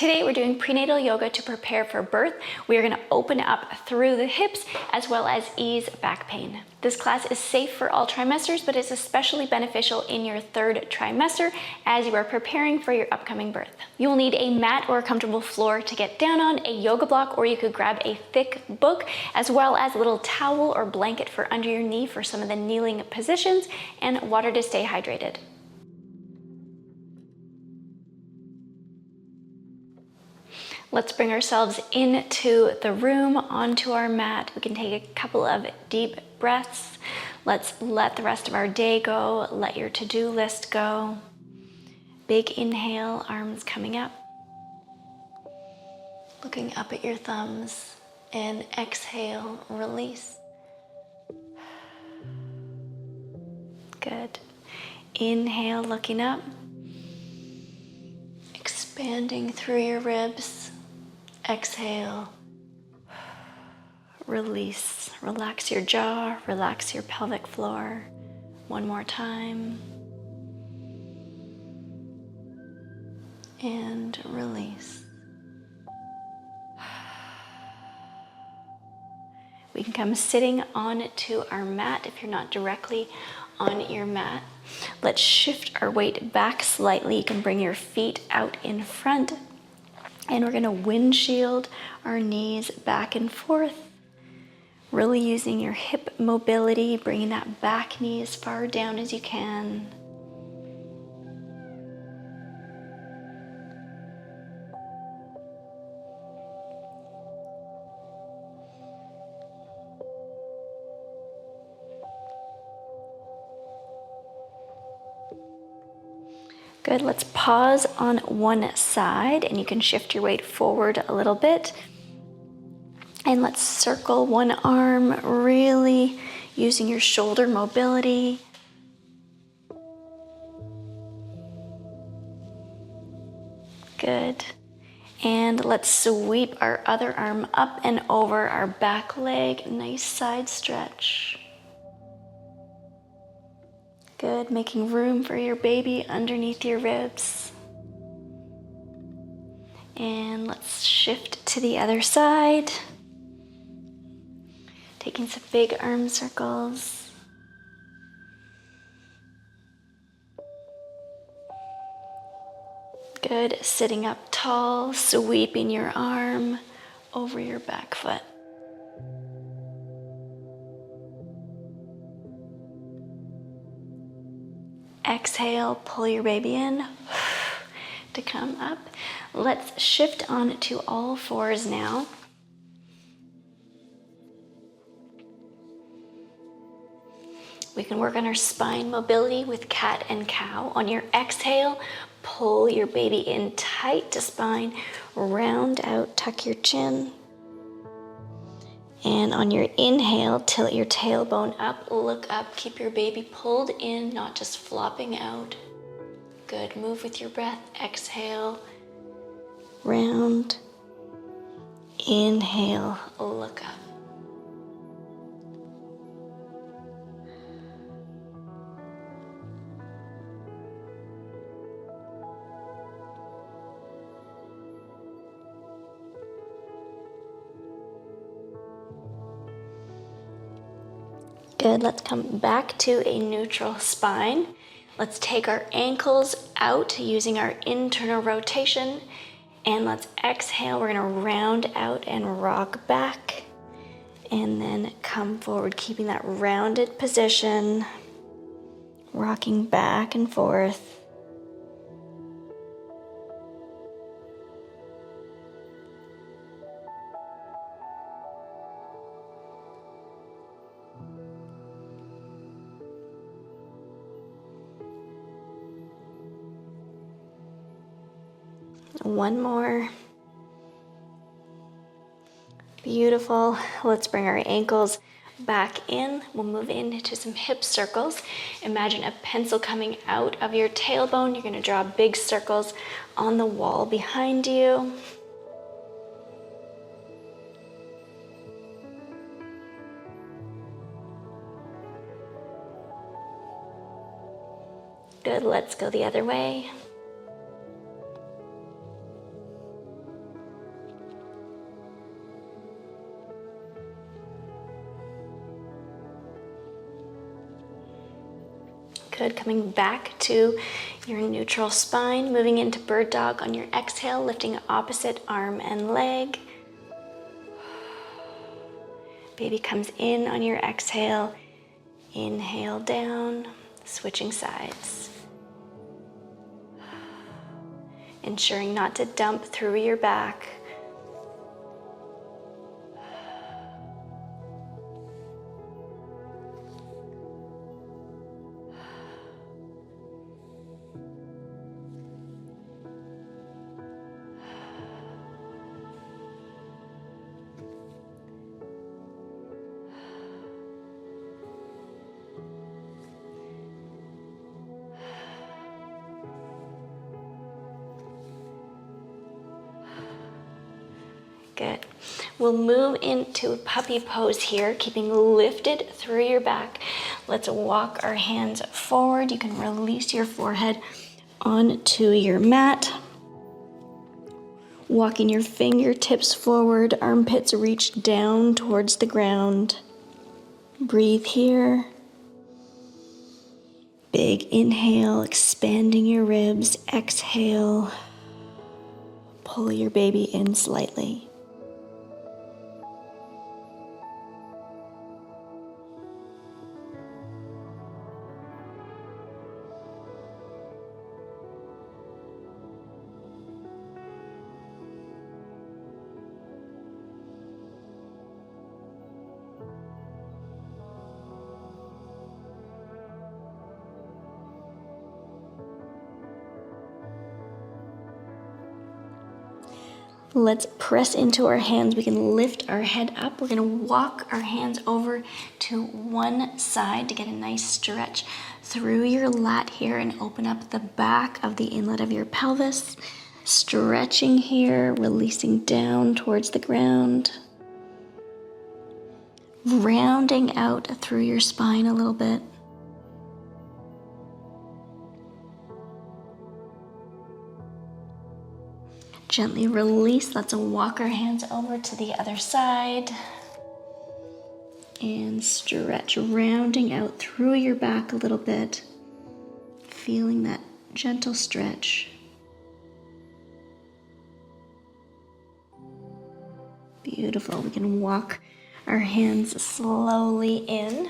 Today we're doing prenatal yoga to prepare for birth. We are going to open up through the hips as well as ease back pain. This class is safe for all trimesters, but is especially beneficial in your third trimester as you are preparing for your upcoming birth. You will need a mat or a comfortable floor to get down on, a yoga block, or you could grab a thick book, as well as a little towel or blanket for under your knee for some of the kneeling positions, and water to stay hydrated. Let's bring ourselves into the room, onto our mat. We can take a couple of deep breaths. Let's let the rest of our day go. Let your to-do list go. Big inhale, arms coming up. Looking up at your thumbs. And exhale, release. Good. Inhale, looking up. Expanding through your ribs. Exhale, release, relax your jaw, relax your pelvic floor. One more time. And release. We can come sitting onto our mat if you're not directly on your mat. Let's shift our weight back slightly. You can bring your feet out in front. And we're going to windshield our knees back and forth, really using your hip mobility, bringing that back knee as far down as you can. Good, let's pause on one side and you can shift your weight forward a little bit. And let's circle one arm, really using your shoulder mobility. Good. And let's sweep our other arm up and over our back leg, nice side stretch. Good, making room for your baby underneath your ribs. And let's shift to the other side. Taking some big arm circles. Good, sitting up tall, sweeping your arm over your back foot. Exhale, pull your baby in to come up. Let's shift on to all fours now. We can work on our spine mobility with cat and cow. On your exhale, pull your baby in tight to spine, round out, tuck your chin. And on your inhale, tilt your tailbone up, look up, keep your baby pulled in, not just flopping out. Good, move with your breath. Exhale, round, inhale, look up. Good, let's come back to a neutral spine. Let's take our ankles out using our internal rotation. And let's exhale, we're gonna round out and rock back. And then come forward, keeping that rounded position. Rocking back and forth. One more. Beautiful. Let's bring our ankles back in. We'll move into some hip circles. Imagine a pencil coming out of your tailbone. You're going to draw big circles on the wall behind you. Good, let's go the other way. Good, coming back to your neutral spine, moving into bird dog on your exhale, lifting opposite arm and leg. Baby comes in on your exhale, inhale down, switching sides. Ensuring not to dump through your back. Good. We'll move into puppy pose here, keeping lifted through your back. Let's walk our hands forward. You can release your forehead onto your mat. Walking your fingertips forward, armpits reach down towards the ground. Breathe here. Big inhale, expanding your ribs. Exhale. Pull your baby in slightly. Let's press into our hands. We can lift our head up. We're gonna walk our hands over to one side to get a nice stretch through your lat here and open up the back of the inlet of your pelvis. Stretching here, releasing down towards the ground. Rounding out through your spine a little bit. Gently release. Let's walk our hands over to the other side. And stretch, rounding out through your back a little bit. Feeling that gentle stretch. Beautiful. We can walk our hands slowly in.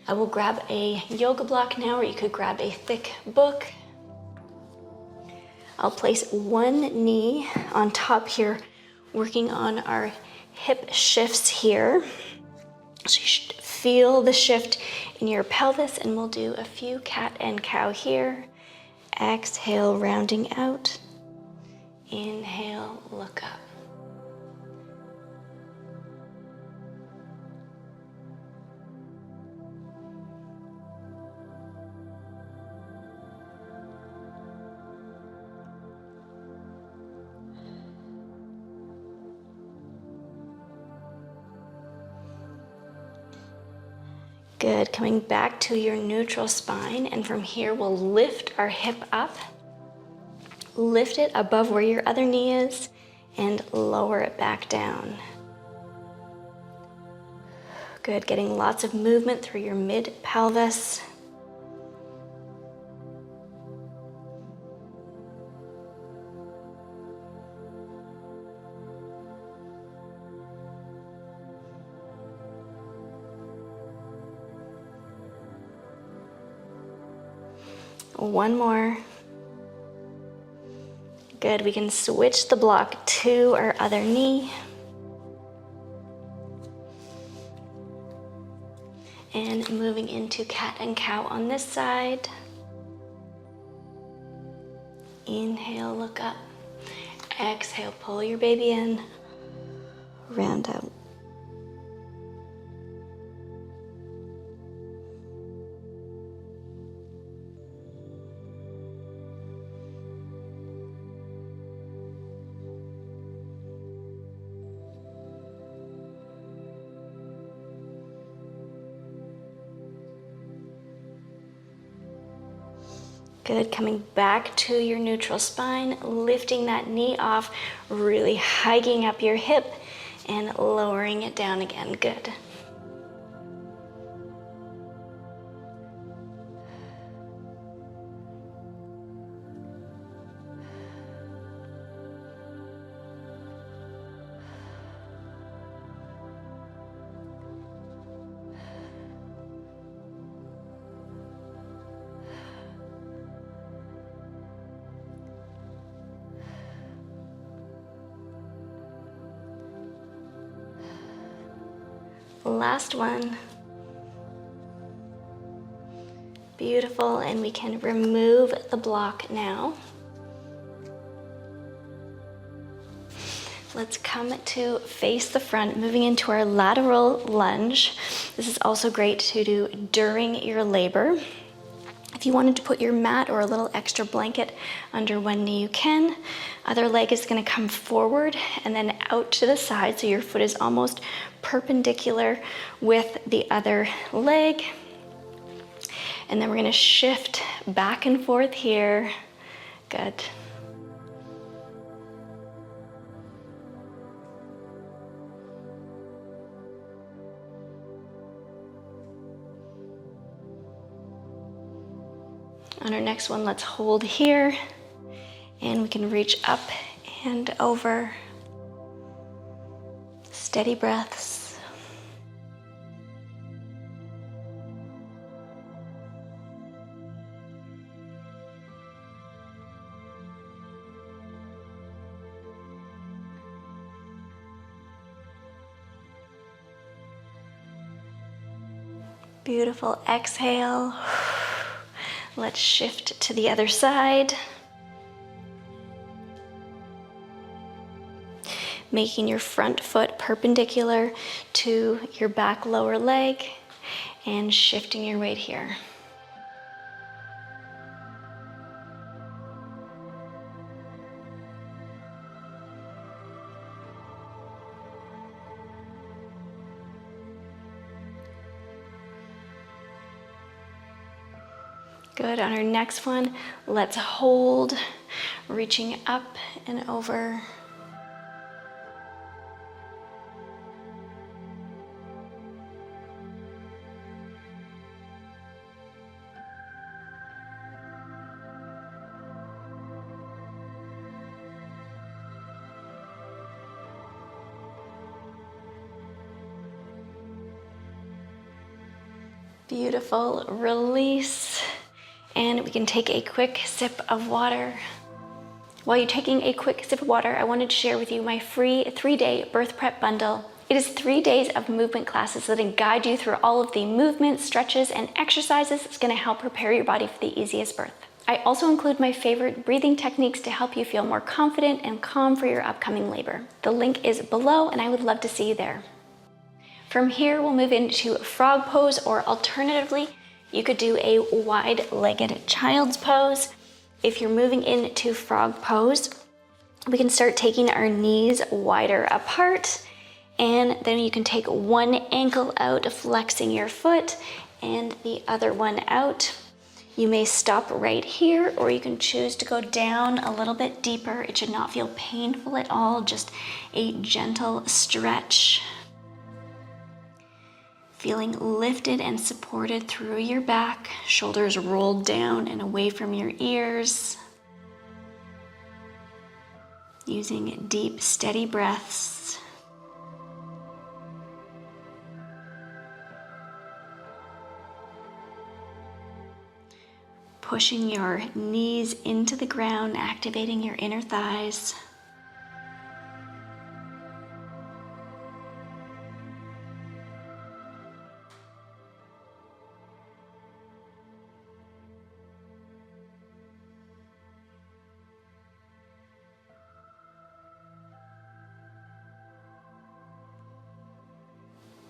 I will grab a yoga block now, or you could grab a thick book. I'll place one knee on top here, working on our hip shifts here. So you should feel the shift in your pelvis, and we'll do a few cat and cow here. Exhale, rounding out. Inhale, look up. Good, coming back to your neutral spine, and from here we'll lift our hip up, lift it above where your other knee is, and lower it back down. Good, getting lots of movement through your mid-pelvis. One more. Good, we can switch the block to our other knee. And moving into cat and cow on this side. Inhale, look up. Exhale, pull your baby in. Round out. Good, coming back to your neutral spine, lifting that knee off, really hiking up your hip and lowering it down again. Good. Last one. Beautiful, and we can remove the block now. Let's come to face the front, moving into our lateral lunge. This is also great to do during your labor. If you wanted to put your mat or a little extra blanket under one knee, you can. Other leg is going to come forward and then out to the side, so your foot is almost perpendicular with the other leg. And then we're going to shift back and forth here. Good. On our next one, let's hold here, and we can reach up and over. Steady breaths. Beautiful. Exhale. Let's shift to the other side. Making your front foot perpendicular to your back lower leg and shifting your weight here. Good. On our next one, let's hold, reaching up and over. Beautiful. Release. And we can take a quick sip of water. While you're taking a quick sip of water, I wanted to share with you my free 3-day birth prep bundle. It is 3 days of movement classes that will guide you through all of the movements, stretches, and exercises that's going to help prepare your body for the easiest birth. I also include my favorite breathing techniques to help you feel more confident and calm for your upcoming labor. The link is below, and I would love to see you there. From here, we'll move into frog pose, or alternatively, you could do a wide-legged child's pose. If you're moving into frog pose, we can start taking our knees wider apart, and then you can take one ankle out, flexing your foot, and the other one out. You may stop right here, or you can choose to go down a little bit deeper. It should not feel painful at all, just a gentle stretch. Feeling lifted and supported through your back, shoulders rolled down and away from your ears. Using deep, steady breaths. Pushing your knees into the ground, activating your inner thighs.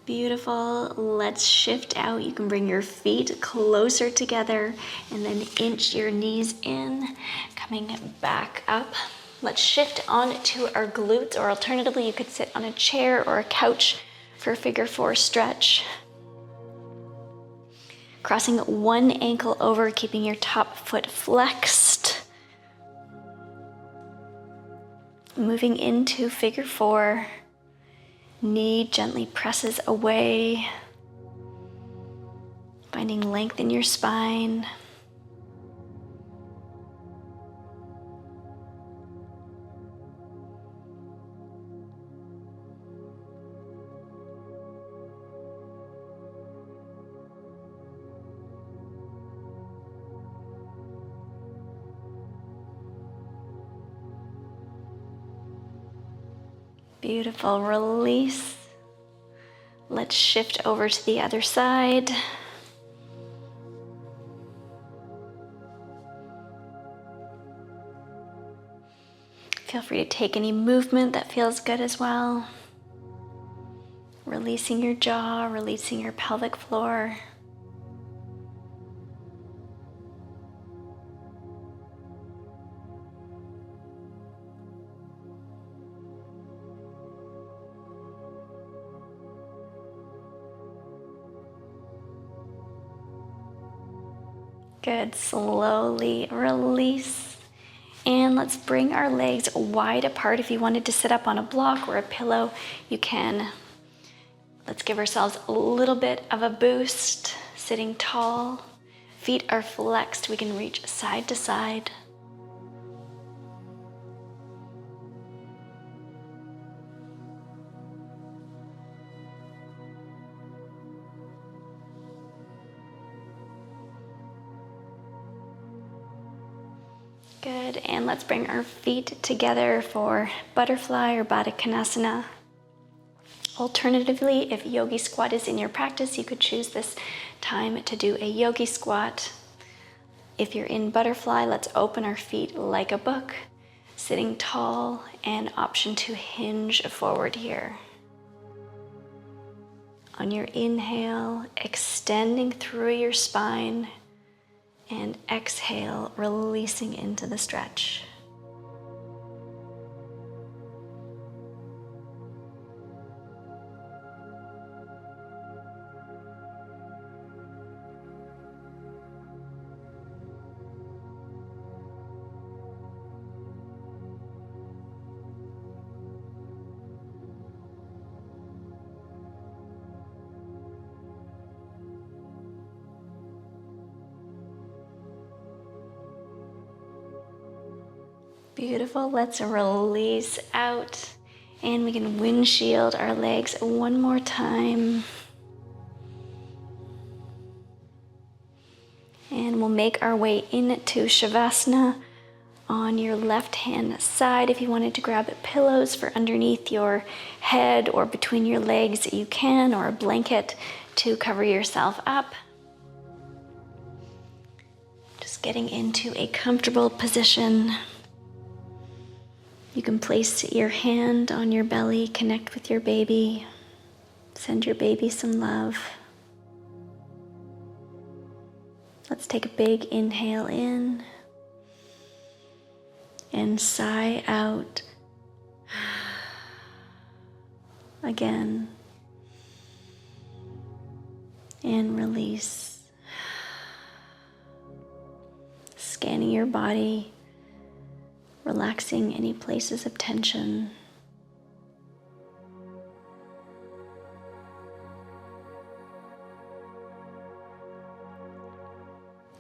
Beautiful. Let's shift out. You can bring your feet closer together and then inch your knees in, coming back up. Let's shift on to our glutes, or alternatively, you could sit on a chair or a couch for a figure 4 stretch. Crossing one ankle over, keeping your top foot flexed. Moving into figure 4. Knee gently presses away, finding length in your spine. Beautiful. Release. Let's shift over to the other side. Feel free to take any movement that feels good as well. Releasing your jaw, releasing your pelvic floor. Good, slowly release. And let's bring our legs wide apart. If you wanted to sit up on a block or a pillow, you can. Let's give ourselves a little bit of a boost, sitting tall. Feet are flexed, we can reach side to side. Good, and let's bring our feet together for butterfly or Baddha Konasana. Alternatively, if yogi squat is in your practice, you could choose this time to do a yogi squat. If you're in butterfly, let's open our feet like a book, sitting tall, and option to hinge forward here. On your inhale, extending through your spine, and exhale, releasing into the stretch. Beautiful, let's release out, and we can windshield our legs one more time. And we'll make our way into Shavasana on your left hand side. If you wanted to grab pillows for underneath your head or between your legs, you can, or a blanket to cover yourself up. Just getting into a comfortable position. You can place your hand on your belly, connect with your baby, send your baby some love. Let's take a big inhale in and sigh out. Again. And release. Scanning your body, relaxing any places of tension.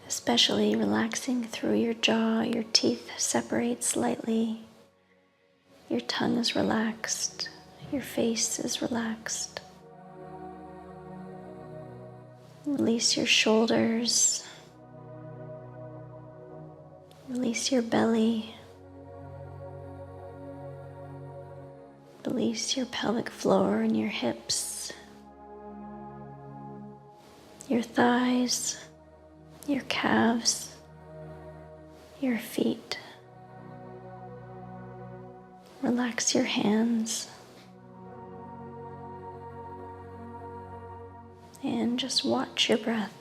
Especially relaxing through your jaw, your teeth separate slightly, your tongue is relaxed, your face is relaxed. Release your shoulders, release your belly. Release your pelvic floor and your hips, your thighs, your calves, your feet. Relax your hands and just watch your breath.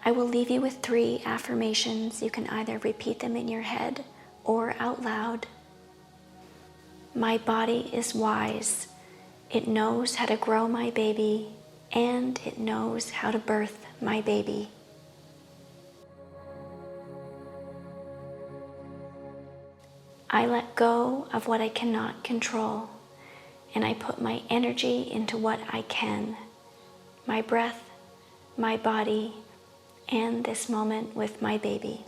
I will leave you with 3 affirmations. You can either repeat them in your head or out loud. My body is wise. It knows how to grow my baby, and it knows how to birth my baby. I let go of what I cannot control, and I put my energy into what I can. My breath, my body, and this moment with my baby.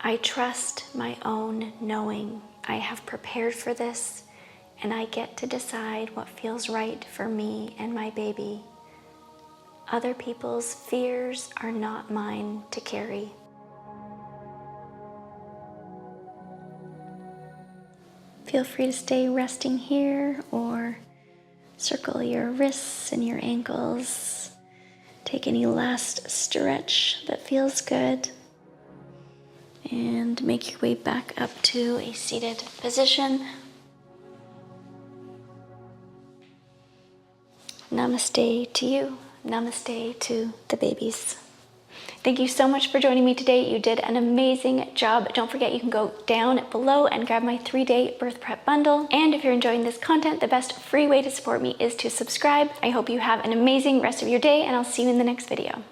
I trust my own knowing. I have prepared for this, and I get to decide what feels right for me and my baby. Other people's fears are not mine to carry. Feel free to stay resting here or circle your wrists and your ankles. Take any last stretch that feels good. And make your way back up to a seated position. Namaste to you. Namaste to the babies. Thank you so much for joining me today. You did an amazing job. Don't forget you can go down below and grab my 3-day birth prep bundle. And if you're enjoying this content, the best free way to support me is to subscribe. I hope you have an amazing rest of your day, and I'll see you in the next video.